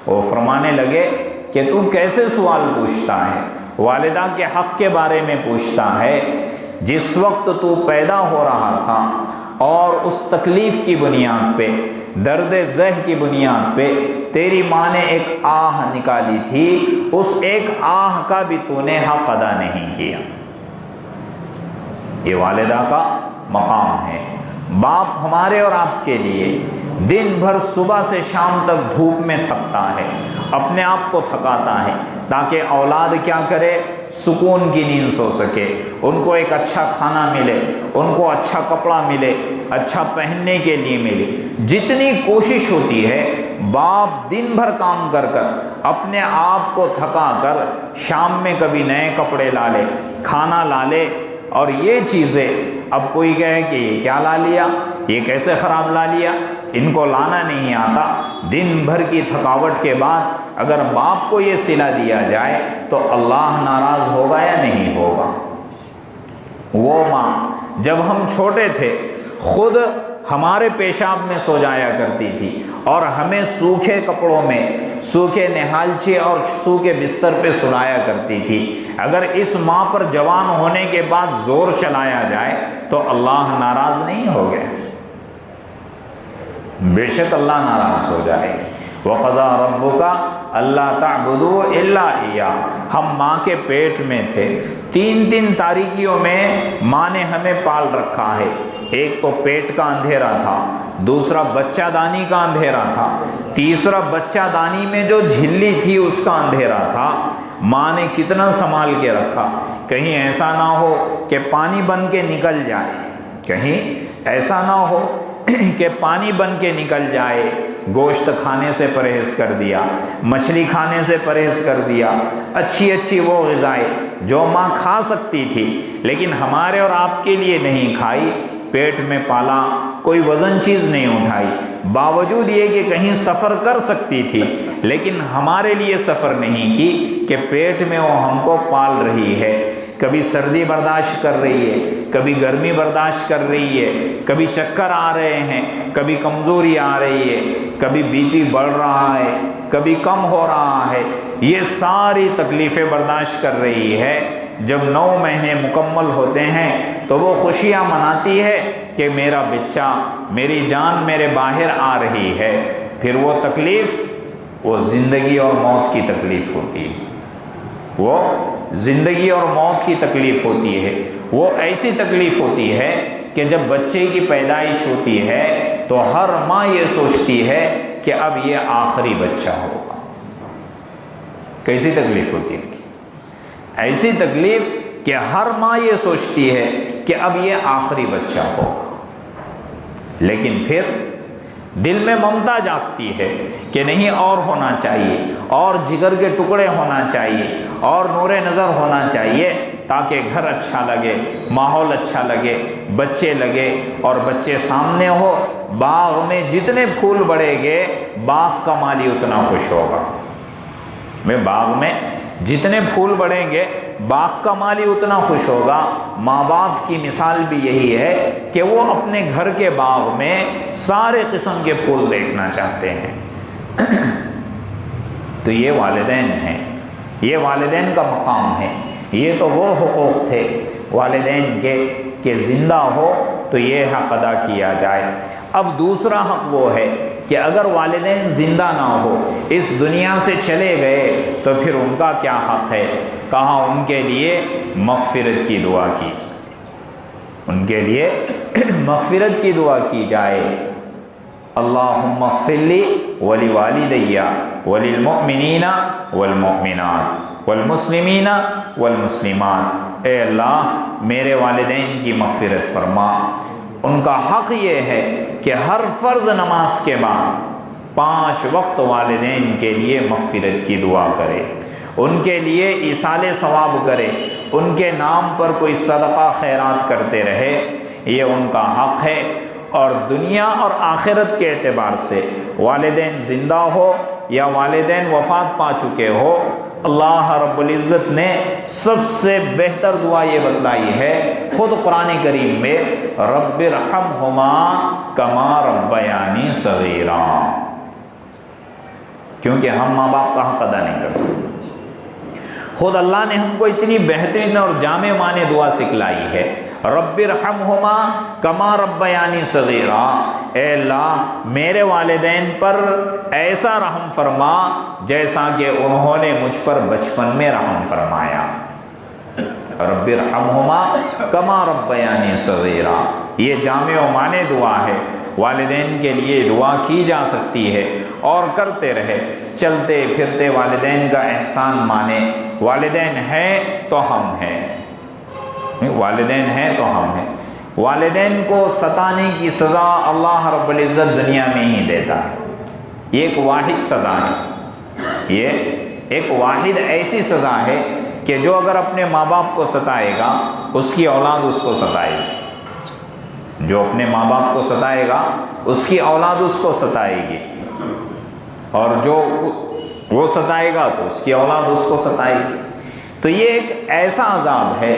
وہ فرمانے لگے کہ تو کیسے سوال پوچھتا ہے، والدہ کے حق کے بارے میں پوچھتا ہے؟ جس وقت تو پیدا ہو رہا تھا اور اس تکلیف کی بنیاد پہ، درد ذہ کی بنیاد پہ تیری ماں نے ایک آہ نکالی تھی، اس ایک آہ کا بھی تو نے حق ادا نہیں کیا۔ یہ والدہ کا مقام ہے۔ باپ ہمارے اور آپ کے لیے دن بھر صبح سے شام تک دھوپ میں تھکتا ہے، اپنے آپ کو تھکاتا ہے تاکہ اولاد کیا کرے، سکون کی نیند سو سکے، ان کو ایک اچھا کھانا ملے، ان کو اچھا کپڑا ملے، اچھا پہننے کے لیے ملے۔ جتنی کوشش ہوتی ہے باپ دن بھر کام کر کر اپنے آپ کو تھکا کر شام میں کبھی نئے کپڑے لا لے، کھانا لا لے، اور یہ چیزیں اب کوئی کہے کہ یہ کیا لا لیا، یہ کیسے خراب لا لیا، ان کو لانا نہیں آتا۔ دن بھر کی تھکاوٹ کے بعد اگر باپ کو یہ صلہ دیا جائے تو اللہ ناراض ہوگا یا نہیں ہوگا؟ وہ ماں جب ہم چھوٹے تھے خود ہمارے پیشاب میں سو جایا کرتی تھی اور ہمیں سوکھے کپڑوں میں، سوکھے نہالچے اور سوکھے بستر پہ سلایا کرتی تھی۔ اگر اس ماں پر جوان ہونے کے بعد زور چلایا جائے تو اللہ ناراض نہیں ہوگا؟ بے شک اللہ ناراض ہو جائے۔ وَقَضَىٰ رَبُّكَ أَلَّا تَعْبُدُوا إِلَّا إِيَّاهُ۔ ہم ماں کے پیٹ میں تھے، تین تاریکیوں میں ماں نے ہمیں پال رکھا ہے۔ ایک تو پیٹ کا اندھیرا تھا، دوسرا بچہ دانی کا اندھیرا تھا، تیسرا بچہ دانی میں جو جھلی تھی اس کا اندھیرا تھا۔ ماں نے کتنا سنبھال کے رکھا، کہیں ایسا نہ ہو کہ پانی بن کے نکل جائے، کہیں ایسا نہ ہو کہ پانی بن کے نکل جائے۔ گوشت کھانے سے پرہیز کر دیا، مچھلی کھانے سے پرہیز کر دیا، اچھی وہ غذائیں جو ماں کھا سکتی تھی لیکن ہمارے اور آپ کے لیے نہیں کھائی۔ پیٹ میں پالا، کوئی وزن چیز نہیں اٹھائی، باوجود یہ کہ کہیں سفر کر سکتی تھی، لیکن ہمارے لیے سفر نہیں کی کہ پیٹ میں وہ ہم کو پال رہی ہے۔ کبھی سردی برداشت کر رہی ہے، کبھی گرمی برداشت کر رہی ہے، کبھی چکر آ رہے ہیں، کبھی کمزوری آ رہی ہے، کبھی بی پی بڑھ رہا ہے، کبھی کم ہو رہا ہے، یہ ساری تکلیفیں برداشت کر رہی ہے۔ جب 9 مہینے مکمل ہوتے ہیں تو وہ خوشیاں مناتی ہے کہ میرا بچہ، میری جان میرے باہر آ رہی ہے۔ پھر وہ تکلیف، وہ زندگی اور موت کی تکلیف ہوتی ہے، وہ زندگی اور موت کی تکلیف ہوتی ہے۔ وہ ایسی تکلیف ہوتی ہے کہ جب بچے کی پیدائش ہوتی ہے تو ہر ماں یہ سوچتی ہے کہ اب یہ آخری بچہ ہوگا۔ کیسی تکلیف ہوتی ہے؟ ایسی تکلیف کہ ہر ماں یہ سوچتی ہے کہ اب یہ آخری بچہ ہوگا، لیکن پھر دل میں ممتا جاگتی ہے کہ نہیں، اور ہونا چاہیے، اور جگر کے ٹکڑے ہونا چاہیے، اور نور نظر ہونا چاہیے، تاکہ گھر اچھا لگے، ماحول اچھا لگے، بچے لگے، اور بچے سامنے ہو۔ باغ میں جتنے پھول بڑھیں گے باغ کا مالی اتنا خوش ہوگا۔ باغ میں جتنے پھول بڑھیں گے باغ کا مالی اتنا خوش ہوگا۔ ماں باپ کی مثال بھی یہی ہے کہ وہ اپنے گھر کے باغ میں سارے قسم کے پھول دیکھنا چاہتے ہیں۔ تو یہ والدین ہیں، یہ والدین کا مقام ہے۔ یہ تو وہ حقوق تھے والدین کے کہ زندہ ہو تو یہ حق ادا کیا جائے۔ اب دوسرا حق وہ ہے کہ اگر والدین زندہ نہ ہو، اس دنیا سے چلے گئے، تو پھر ان کا کیا حق ہے؟ کہا ان کے لیے مغفرت کی دعا کی جائے، ان کے لیے مغفرت کی دعا کی جائے۔ اللہم اغفر لی ولوالدی وللمؤمنین والمؤمنات والمسلمین والمسلمات۔ اے اللہ میرے والدین کی مغفرت فرما۔ ان کا حق یہ ہے کہ ہر فرض نماز کے بعد 5 وقت والدین کے لیے مغفرت کی دعا کرے، ان کے لیے ایصال ثواب کرے، ان کے نام پر کوئی صدقہ خیرات کرتے رہے، یہ ان کا حق ہے۔ اور دنیا اور آخرت کے اعتبار سے والدین زندہ ہو یا والدین وفات پا چکے ہو، اللہ رب العزت نے سب سے بہتر دعا یہ بتلائی ہے خود قرآن کریم میں، رب ارحمہما کما ربیانی صغیرا، کیونکہ ہم ماں باپ کا حق ادا نہیں کر سکتے۔ خود اللہ نے ہم کو اتنی بہترین اور جامع معنی دعا سکھلائی ہے، رب ارحمہما کما ربیانی صغیرا۔ اے اللہ میرے والدین پر ایسا رحم فرما جیسا کہ انہوں نے مجھ پر بچپن میں رحم فرمایا۔ رب ارحمہما کما ربیانی صغیرا، یہ جامع و معنی دعا ہے، والدین کے لیے دعا کی جا سکتی ہے اور کرتے رہے۔ چلتے پھرتے والدین کا احسان مانے، والدین ہیں تو ہم ہیں، والدین ہیں تو ہم ہیں۔ والدین کو ستانے کی سزا اللہ رب العزت دنیا میں ہی دیتا ہے، یہ ایک واحد سزا ہے، یہ ایک واحد ایسی سزا ہے کہ جو اگر اپنے ماں باپ کو ستائے گا اس کی اولاد اس کو ستائے گی، جو اپنے ماں باپ کو ستائے گا اس کی اولاد اس کو ستائے گی، اور جو وہ ستائے گا تو اس کی اولاد اس کو ستائے گی۔ تو یہ ایک ایسا عذاب ہے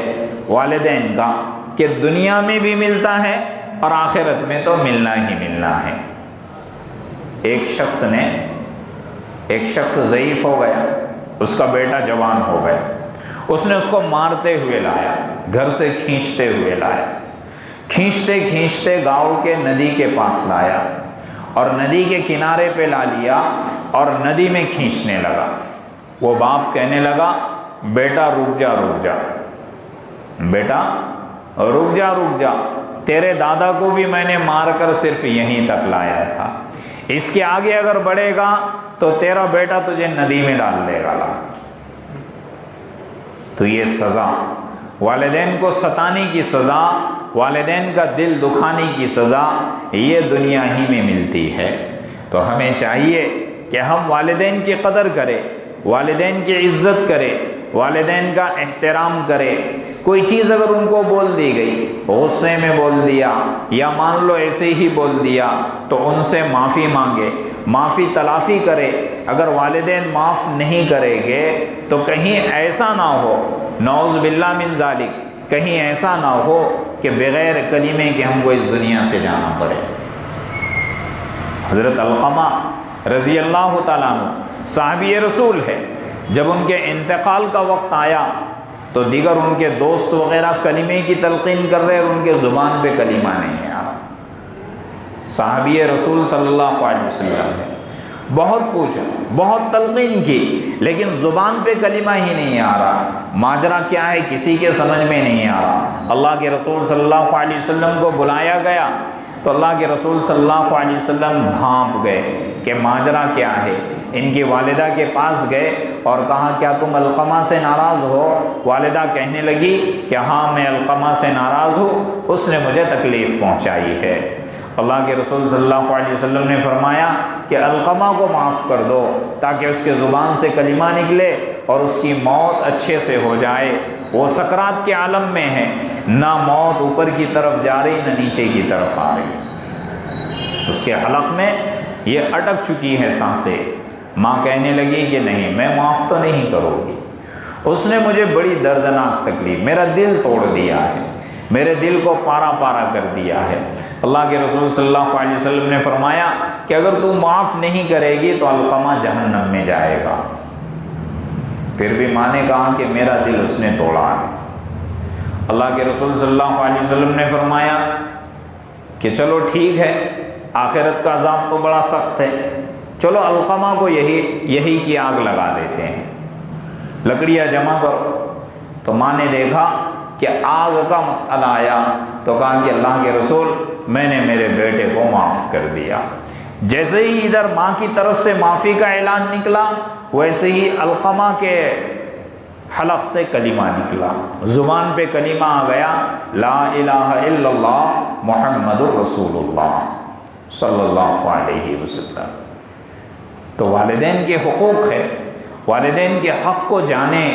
والدین کا کہ دنیا میں بھی ملتا ہے اور آخرت میں تو ملنا ہی ملنا ہے۔ ایک شخص ضعیف ہو گیا، اس کا بیٹا جوان ہو گیا، اس نے اس کو مارتے ہوئے لایا، گھر سے کھینچتے ہوئے لایا، کھینچتے کھینچتے گاؤں کے ندی کے پاس لایا اور ندی کے کنارے پہ لا لیا اور ندی میں کھینچنے لگا۔ وہ باپ کہنے لگا، بیٹا رک جا رک جا، بیٹا رک جا رک جا، تیرے دادا کو بھی میں نے مار کر صرف یہیں تک لایا تھا، اس کے آگے اگر بڑھے گا تو تیرا بیٹا تجھے ندی میں ڈال دے گا۔ تو یہ سزا، والدین کو ستانے کی سزا، والدین کا دل دکھانے کی سزا، یہ دنیا ہی میں ملتی ہے۔ تو ہمیں چاہیے کہ ہم والدین کی قدر کریں، والدین کی عزت کریں، والدین کا احترام کرے۔ کوئی چیز اگر ان کو بول دی گئی، غصے میں بول دیا یا مان لو ایسے ہی بول دیا تو ان سے معافی مانگے، معافی تلافی کرے۔ اگر والدین معاف نہیں کریں گے تو کہیں ایسا نہ ہو، نعوذ باللہ من ذالک، کہیں ایسا نہ ہو کہ بغیر کلمے کے ہم کو اس دنیا سے جانا پڑے۔ حضرت علقمہ رضی اللہ تعالیٰ عنہ صحابی رسول ہے، جب ان کے انتقال کا وقت آیا تو دیگر ان کے دوست وغیرہ کلمے کی تلقین کر رہے اور ان کے زبان پہ کلمہ نہیں آ رہا۔ صحابی رسول صلی اللہ علیہ وسلم نے بہت پوچھا، بہت تلقین کی، لیکن زبان پہ کلمہ ہی نہیں آ رہا۔ ماجرا کیا ہے کسی کے سمجھ میں نہیں آ رہا۔ اللہ کے رسول صلی اللہ علیہ وسلم کو بلایا گیا تو اللہ کے رسول صلی اللہ علیہ وسلم بھانپ گئے کہ ماجرا کیا ہے۔ ان کی والدہ کے پاس گئے اور کہا کیا تم علقمہ سے ناراض ہو؟ والدہ کہنے لگی کہ ہاں میں علقمہ سے ناراض ہوں، اس نے مجھے تکلیف پہنچائی ہے۔ اللہ کے رسول صلی اللہ علیہ وسلم نے فرمایا کہ علقمہ کو معاف کر دو تاکہ اس کے زبان سے کلمہ نکلے اور اس کی موت اچھے سے ہو جائے۔ وہ سکرات کے عالم میں ہے، نہ موت اوپر کی طرف جا رہی نہ نیچے کی طرف آ رہی، اس کے حلق میں یہ اٹک چکی ہے سانسیں۔ ماں کہنے لگی کہ نہیں، میں معاف تو نہیں کروں گی، اس نے مجھے بڑی دردناک تکلیف، میرا دل توڑ دیا ہے، میرے دل کو پارا پارا کر دیا ہے۔ اللہ کے رسول صلی اللہ علیہ وسلم نے فرمایا کہ اگر تو معاف نہیں کرے گی تو علقمہ جہنم میں جائے گا۔ پھر بھی ماں نے کہا کہ میرا دل اس نے توڑا ہے۔ اللہ کے رسول صلی اللہ علیہ وسلم نے فرمایا کہ چلو ٹھیک ہے، آخرت کا عذاب تو بڑا سخت ہے، چلو علقمہ کو یہی کی آگ لگا دیتے ہیں، لکڑیاں جمع کرو۔ تو ماں نے دیکھا کہ آگ کا مسئلہ آیا تو کہا کہ اللہ کے رسول میں نے میرے بیٹے کو معاف کر دیا۔ جیسے ہی ادھر ماں کی طرف سے معافی کا اعلان نکلا، ویسے ہی علقمہ کے حلق سے کلمہ نکلا، زبان پہ کلمہ آ گیا، لا الہ الا اللہ محمد رسول اللہ صلی اللہ علیہ وسلم۔ تو والدین کے حقوق ہے، والدین کے حق کو جانے،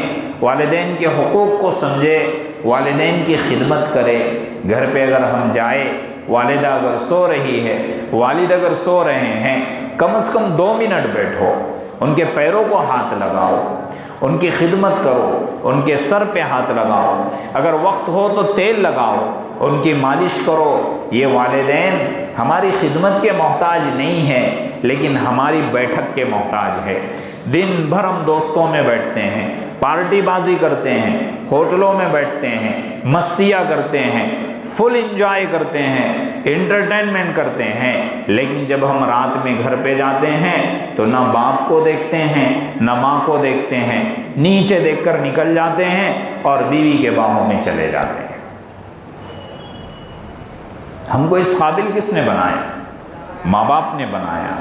والدین کے حقوق کو سمجھے، والدین کی خدمت کرے۔ گھر پہ اگر ہم جائے، والدہ اگر سو رہی ہے، والد اگر سو رہے ہیں، کم از کم 2 منٹ بیٹھو، ان کے پیروں کو ہاتھ لگاؤ، ان کی خدمت کرو، ان کے سر پہ ہاتھ لگاؤ، اگر وقت ہو تو تیل لگاؤ، ان کی مالش کرو۔ یہ والدین ہماری خدمت کے محتاج نہیں ہیں، لیکن ہماری بیٹھک کے محتاج ہے۔ دن بھر ہم دوستوں میں بیٹھتے ہیں، پارٹی بازی کرتے ہیں، ہوٹلوں میں بیٹھتے ہیں، مستیاں کرتے ہیں، فل انجوائے کرتے ہیں، انٹرٹینمنٹ کرتے ہیں، لیکن جب ہم رات میں گھر پہ جاتے ہیں تو نہ باپ کو دیکھتے ہیں نہ ماں کو دیکھتے ہیں، نیچے دیکھ کر نکل جاتے ہیں اور بیوی کے باہوں میں چلے جاتے ہیں۔ ہم کو اس قابل کس نے بنایا؟ ماں باپ نے بنایا۔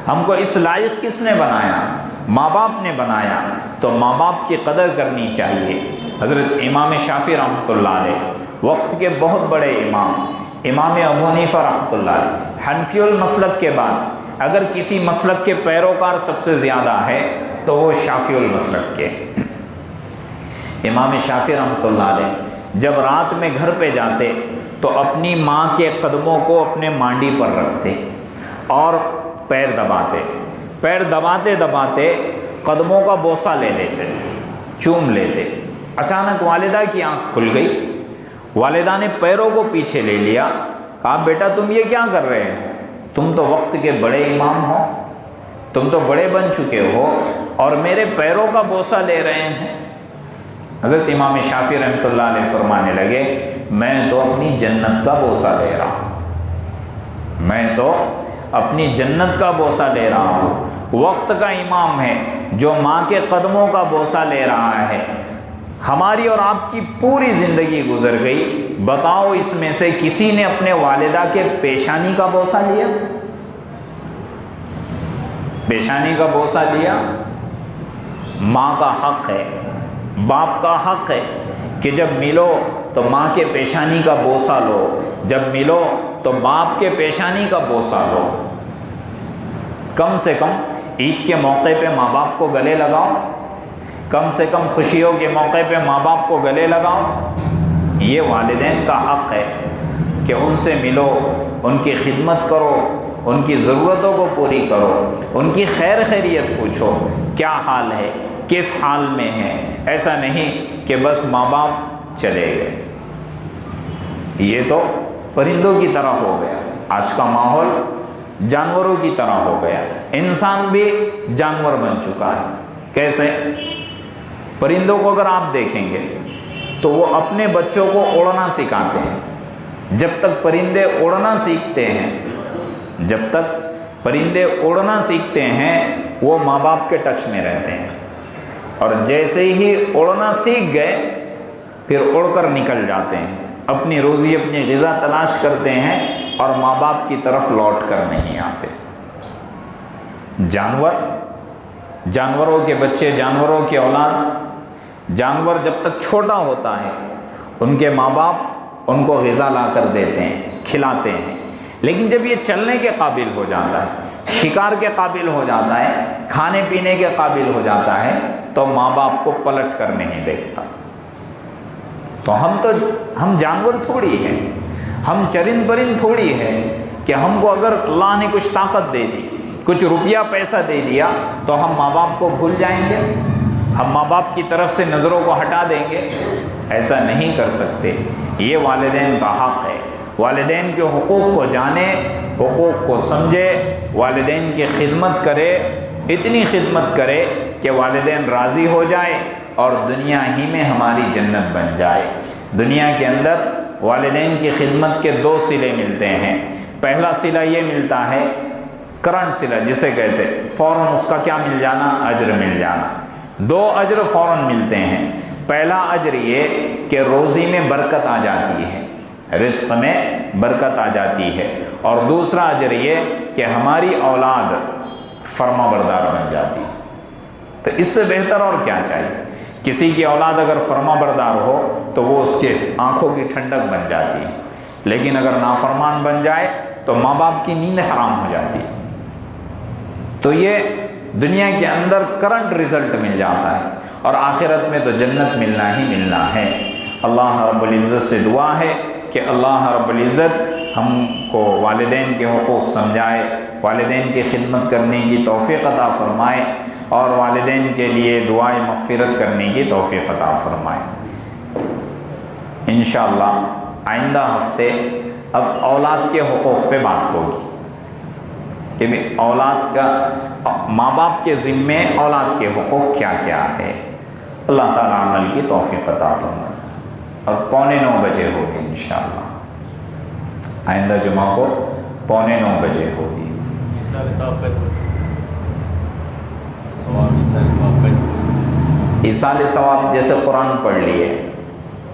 ہم کو اس لائق کس نے بنایا؟ ماں باپ نے بنایا۔ تو ماں باپ کی قدر کرنی چاہیے۔ حضرت امام شافعی رحمۃ اللہ علیہ، وقت کے بہت بڑے امام، امام ابو حنیفہ رحمۃ اللہ علیہ، حنفی المسلک کے بعد اگر کسی مسلک کے پیروکار سب سے زیادہ ہے تو وہ شافعی المسلک کے امام شافعی رحمۃ اللہ علیہ جب رات میں گھر پہ جاتے تو اپنی ماں کے قدموں کو اپنے مانڈی پر رکھتے اور پیر دباتے دباتے قدموں کا بوسہ لے لیتے، چوم لیتے۔ اچانک والدہ کی آنکھ کھل گئی، والدہ نے پیروں کو پیچھے لے لیا، کہا بیٹا تم یہ کیا کر رہے ہو؟ تم تو وقت کے بڑے امام ہو، تم تو بڑے بن چکے ہو اور میرے پیروں کا بوسہ لے رہے ہیں۔ حضرت امام شافعی رحمۃ اللہ علیہ فرمانے لگے میں تو اپنی جنت کا بوسہ لے رہا ہوں، میں تو اپنی جنت کا بوسہ لے رہا ہوں۔ وقت کا امام ہے جو ماں کے قدموں کا بوسہ لے رہا ہے۔ ہماری اور آپ کی پوری زندگی گزر گئی، بتاؤ اس میں سے کسی نے اپنے والدہ کے پیشانی کا بوسہ لیا؟ پیشانی کا بوسہ لیا؟ ماں کا حق ہے، باپ کا حق ہے کہ جب ملو تو ماں کے پیشانی کا بوسہ لو، جب ملو تو باپ کے پیشانی کا بوسہ لو۔ کم سے کم عید کے موقع پہ ماں باپ کو گلے لگاؤ، کم سے کم خوشیوں کے موقع پہ ماں باپ کو گلے لگاؤ۔ یہ والدین کا حق ہے کہ ان سے ملو، ان کی خدمت کرو، ان کی ضرورتوں کو پوری کرو، ان کی خیر خیریت پوچھو، کیا حال ہے، کس حال میں ہے۔ ایسا نہیں کہ بس ماں باپ چلے گئے۔ یہ تو پرندوں کی طرح ہو گیا، آج کا ماحول جانوروں کی طرح ہو گیا، انسان بھی جانور بن چکا ہے۔ کیسے؟ پرندوں کو اگر آپ دیکھیں گے تو وہ اپنے بچوں کو اڑنا سکھاتے ہیں۔ جب تک پرندے اڑنا سیکھتے ہیں، جب تک پرندے اڑنا سیکھتے ہیں وہ ماں باپ کے ٹچ میں رہتے ہیں، اور جیسے ہی اڑنا سیکھ گئے پھر اڑ کر نکل جاتے ہیں، اپنی روزی اپنی غذا تلاش کرتے ہیں اور ماں باپ کی طرف لوٹ کر نہیں آتے۔ جانوروں کے بچے، جانوروں کی اولاد، جانور جب تک چھوٹا ہوتا ہے ان کے ماں باپ ان کو غذا لا کر دیتے ہیں، کھلاتے ہیں، لیکن جب یہ چلنے کے قابل ہو جاتا ہے، شکار کے قابل ہو جاتا ہے، کھانے پینے کے قابل ہو جاتا ہے تو ماں باپ کو پلٹ کر نہیں دیکھتا۔ تو ہم جانور تھوڑی ہیں، ہم چرند پرند تھوڑی ہے کہ ہم کو اگر اللہ نے کچھ طاقت دے دی، کچھ روپیہ پیسہ دے دیا تو ہم ماں باپ کو بھول جائیں گے، ہم ماں باپ کی طرف سے نظروں کو ہٹا دیں گے؟ ایسا نہیں کر سکتے۔ یہ والدین کا حق ہے، والدین کے حقوق کو جانے، حقوق کو سمجھے، والدین کی خدمت کرے، اتنی خدمت کرے کہ والدین راضی ہو جائے اور دنیا ہی میں ہماری جنت بن جائے۔ دنیا کے اندر والدین کی خدمت کے 2 صلے ملتے ہیں۔ پہلا صلہ یہ ملتا ہے کرنٹ صلہ جسے کہتے ہیں، فوراً اس کا کیا مل جانا؟ اجر مل جانا۔ 2 اجر فوراً ملتے ہیں۔ پہلا اجر یہ کہ روزی میں برکت آ جاتی ہے، رزق میں برکت آ جاتی ہے، اور دوسرا اجر یہ کہ ہماری اولاد فرما بردار بن جاتی ہے۔ تو اس سے بہتر اور کیا چاہیے؟ کسی کی اولاد اگر فرما بردار ہو تو وہ اس کے آنکھوں کی ٹھنڈک بن جاتی ہے، لیکن اگر نافرمان بن جائے تو ماں باپ کی نیند حرام ہو جاتی ہے۔ تو یہ دنیا کے اندر کرنٹ رزلٹ مل جاتا ہے، اور آخرت میں تو جنت ملنا ہی ملنا ہے۔ اللہ رب العزت سے دعا ہے کہ اللہ رب العزت ہم کو والدین کے حقوق سمجھائے، والدین کی خدمت کرنے کی توفیق عطا فرمائے، اور والدین کے لیے دعائے مغفرت کرنے کی توفیق عطا فرمائے۔ انشاءاللہ آئندہ ہفتے اب اولاد کے حقوق پہ بات ہوگی کہ اولاد کا، ماں باپ کے ذمے اولاد کے حقوق کیا کیا ہے۔ اللہ تعالیٰ عمل کی توفیق عطا فرمائے، اور 8:45 بجے ہوگی انشاءاللہ، آئندہ جمعہ کو 8:45 بجے ہوگی۔ ایصال ثواب جیسے قرآن پڑھ لیے،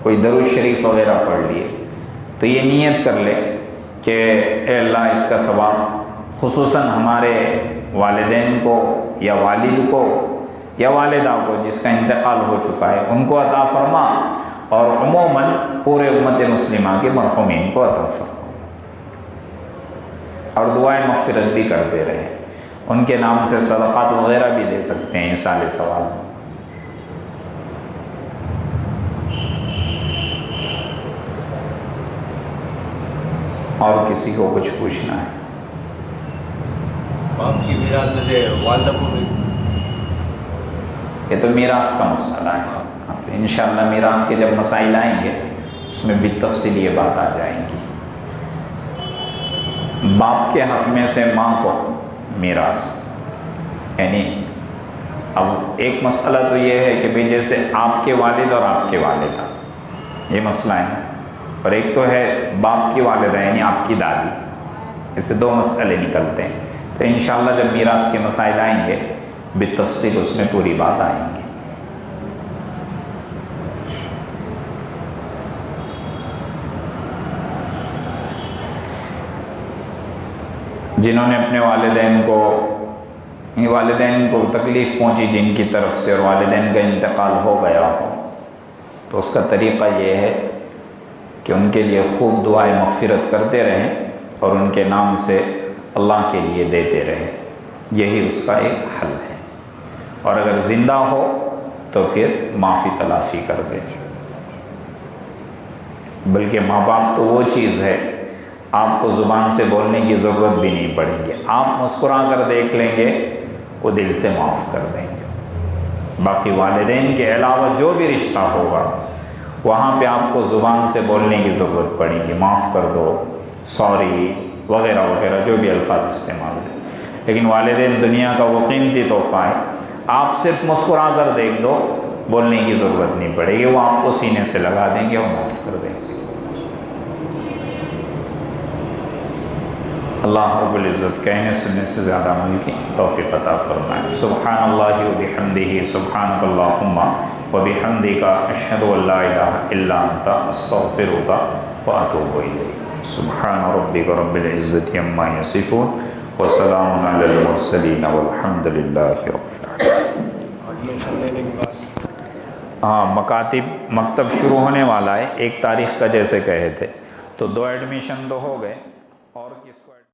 کوئی درود شریف وغیرہ پڑھ لیے، تو یہ نیت کر لے کہ اے اللہ اس کا ثواب خصوصاً ہمارے والدین کو یا والد کو یا والدہ کو جس کا انتقال ہو چکا ہے ان کو عطا فرما، اور عموماً پورے امت مسلمہ کے مرحومین کو عطا فرما، اور دعائیں مغفرت بھی کرتے رہے۔ ان کے نام سے صدقات وغیرہ بھی دے سکتے ہیں ایصال ثواب۔ اور کسی کو کچھ پوچھنا ہے؟ باپ کی میراث میں سے والدہ کو بھی، یہ تو میراث کا مسئلہ ہے، تو انشاءاللہ میراث کے جب مسائل آئیں گے اس میں بالتفصیل یہ بات آ جائیں گی۔ باپ کے حق میں سے ماں کو میراث، یعنی اب ایک مسئلہ تو یہ ہے کہ بھئی جیسے آپ کے والد اور آپ کے والدہ، یہ مسئلہ ہے، اور ایک تو ہے باپ کی والدہ یعنی آپ کی دادی، اسے 2 مسئلے نکلتے ہیں۔ تو انشاءاللہ جب میراث کے مسائل آئیں گے بالتفصیل اس میں پوری بات آئیں گی۔ جنہوں نے اپنے والدین کو تکلیف پہنچی جن کی طرف سے، اور والدین کا انتقال ہو گیا ہو، تو اس کا طریقہ یہ ہے کہ ان کے لیے خوب دعائیں مغفرت کرتے رہیں اور ان کے نام سے اللہ کے لیے دیتے رہیں، یہی اس کا ایک حل ہے۔ اور اگر زندہ ہو تو پھر معافی تلافی کر دیں۔ بلکہ ماں باپ تو وہ چیز ہے آپ کو زبان سے بولنے کی ضرورت بھی نہیں پڑے گی، آپ مسکرا کر دیکھ لیں گے وہ دل سے معاف کر دیں گے۔ باقی والدین کے علاوہ جو بھی رشتہ ہوگا وہاں پہ آپ کو زبان سے بولنے کی ضرورت پڑے گی، معاف کر دو، سوری وغیرہ وغیرہ جو بھی الفاظ استعمال تھے۔ لیکن والدین دنیا کا وہ قیمتی تحفہ ہے، آپ صرف مسکرا کر دیکھ دو، بولنے کی ضرورت نہیں پڑے گی، وہ آپ کو سینے سے لگا دیں گے اور معاف کر دیں گے۔ اللہ رب العزت کہنے سننے سے زیادہ عمل کی توفیق عطا فرمائے۔ سبحان اللہ و بحمدہ، سبحانک اللہم و بحمدک، اشہد ان لا الہ الا انت، استغفرک و اتوب الیک۔ سبحان ربک رب العزت عما یصفون وسلام علی المرسلین والحمد للہ رب العالمین۔ ایڈمیشن لینے کے بعد ہاں، مکتب شروع ہونے والا ہے، 1 تاریخ کا جیسے کہے تھے، تو 2 ایڈمیشن تو ہو گئے۔